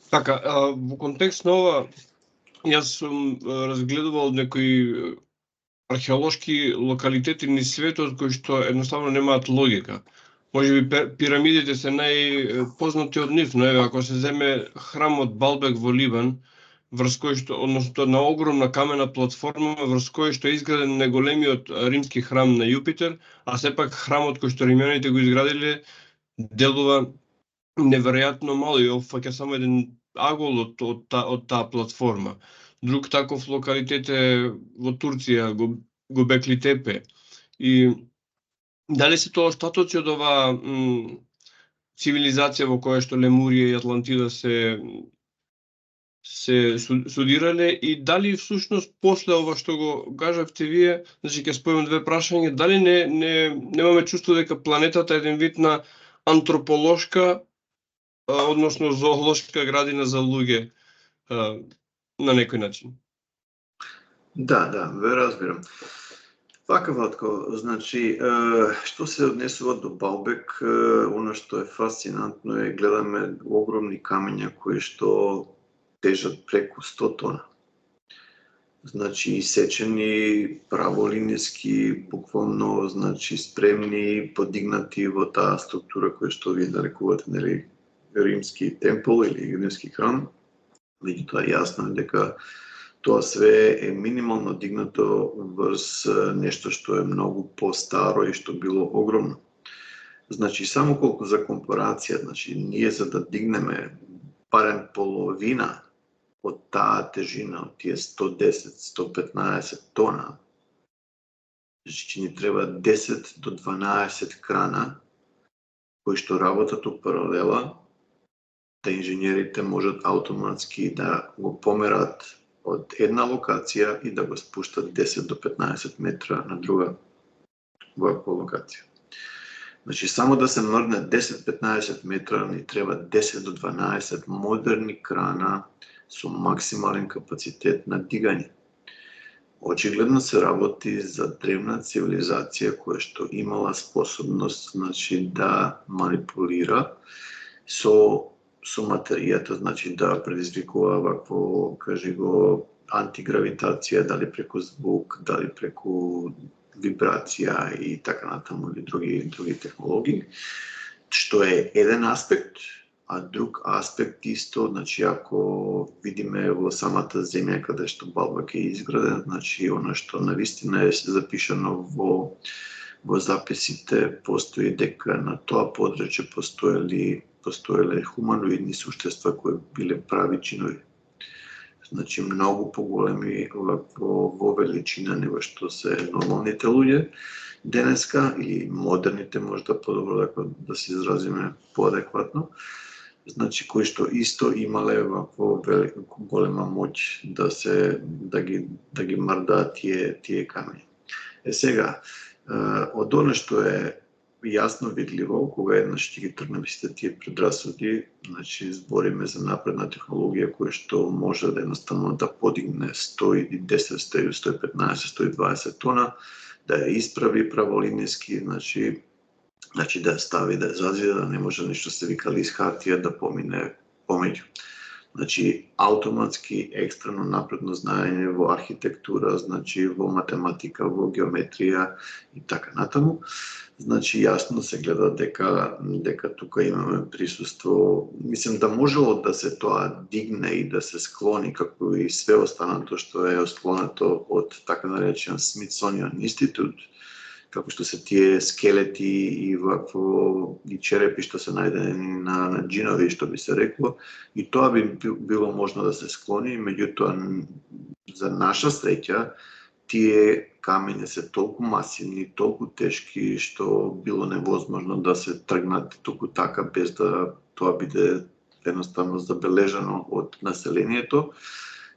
Така, во контекст на ова, јас сум разгледувал некои археолошки локалитети низ светот кои што едноставно немаат логика. Можеби пирамидите се најпознати од нив, но еве ако се земе храмот Балбек во Ливан, врз кој што, односно на огромна камена платформа врз кој што е изграден најголемиот римски храм на Јупитер, а сепак храмот кој што римјаните го изградиле делува неверојатно мало и опфаќа само еден агол од таа платформа. Друг таков локалитет е во Турција, Гобекли Тепе. И дали се тоа остатоци од оваа цивилизација во која што Лемурија и Атлантида се судирале и дали всушност после ова што го кажавте вие, значи ќе спојам две прашања, дали немаме чувство дека планетата е еден вид на антрополошка, односно зоолошка градина за луѓе на некој начин? Да, ве разбирам. Вака, Владко, значи, што се однесува до Балбек, оно што е фасцинантно е гледаме огромни камења кои што тежат преку 100 тона. Значи, исечени, праволинijski, буквално, значи, спремни, подигнати во таа структура која што вие нарекувате, нели, римски темпол или римски храм. Меѓутоа јасно е дека тоа све е минимално дигнато врз нешто што е многу постаро и што било огромно. Значи, само колку за компарација, значи, ние за да дигнеме барем половина од таа тежина, од тие 110-115 тона, значи ни треба 10 до 12 крана кои што работат у паралела, да инженерите можат автоматски да го померат од една локација и да го спуштат 10 до 15 метра на друга ваква локација. Значи, само да се мрдне 10-15 метра ни треба 10 до 12 модерни крана со максимален капацитет на дигање. Очигледно се работи за древна цивилизација која што имала способност, значи, да манипулира со материјата, значи да предизвикува вакво, кажи го, антигравитација, дали преку звук, дали преку вибрација и така натаму или други технологии, што е еден аспект, а друг аспект исто, значи ако видиме во самата земја каде што Балбек е изграден, значи оно што навистина е запишано во записите, постои дека на тоа подрачје постоеле хуманоидни суштества кои биле прави чинови. Значи многу поголеми во величина него што се нормалните луѓе денеска или модерните, можда подобро да се изразиме поадекватно. Значи кои што исто имале вакво голема моќ да ги мрдаат тие камења. Сега, од оно што е јасно видливо, кога еднаш ќе ги тргнеме сите тие предрасуди, значи збориме за напредна технологија која што може да едноставно да подигне 110, 115, 120 тона, да ја исправи праволинijski, значи да ја стави, да ја зазида, да не може нешто се вика лист хартија да помине помеѓу. Значи, автоматски екстремно напредно знаење во архитектура, значи во математика, во геометрија и така натаму. Значи, јасно се гледа дека тука имаме присуство. Мислим да можело да се тоа дигне и да се склони, како и све останато што е склонето од така наречен Smithsonian Institute, како што се тие скелети и черепи што се најдени на џинови, што би се рекло, и тоа би било можно да се склони, меѓутоа за наша среќа тие камења се толку масивни, толку тешки, што било невозможно да се тргнат туку така без да тоа биде едноставно забележано од населението.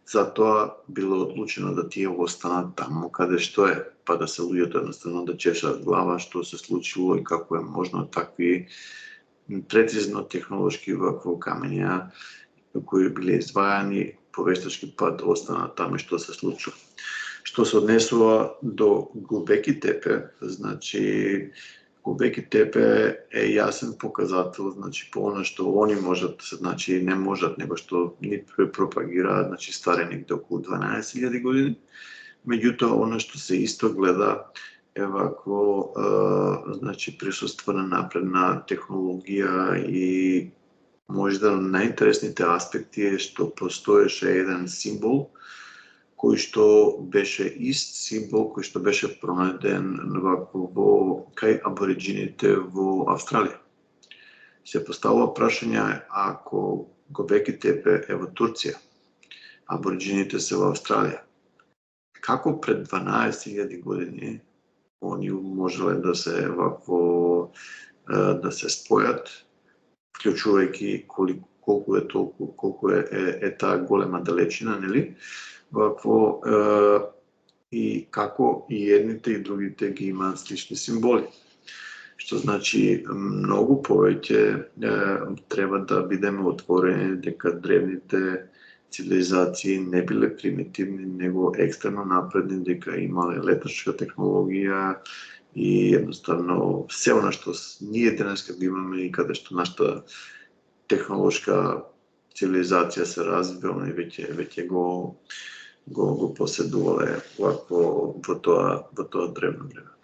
Затоа било одлучено да тие останат таму каде што е, па да се луѓето едноставно да чешат глава што се случило и како е можно такви прецизно технолошки вакво камења кои биле извајани по вештачки пат останат таму што се случило. Што се однесува до Гобекли Тепе, значи Gobekli Tepe е јасен показател, значи по она што они можат, значи не можат, него што ни пропагираат, значи старе негде околу 12.000 години. Меѓутоа, она што се исто гледа е вакво, значи присуство на напредна технологија и можда најинтересните аспекти е што постоеше еден символ кој што беше ист символ кој што беше пронајден во кај абориджините во Австралија. Се поставува прашање, ако Гобекли Тепе е во Турција, абориджините се во Австралија, како пред 12.000 години они можеле да се вакво да се спојат, вклучувајќи колку е таа голема далечина, нели? Вакво и како и едните и другите ги имаат слични символи. Што значи многу повеќе треба да бидеме отворени дека древните цивилизации не биле примитивни, него екстремно напредни, дека имале летачка технологија и едноставно се она што ние денеска го имаме и каде што нашата технолошка цивилизација се развива, и веќе го поседувале во тоа древно време.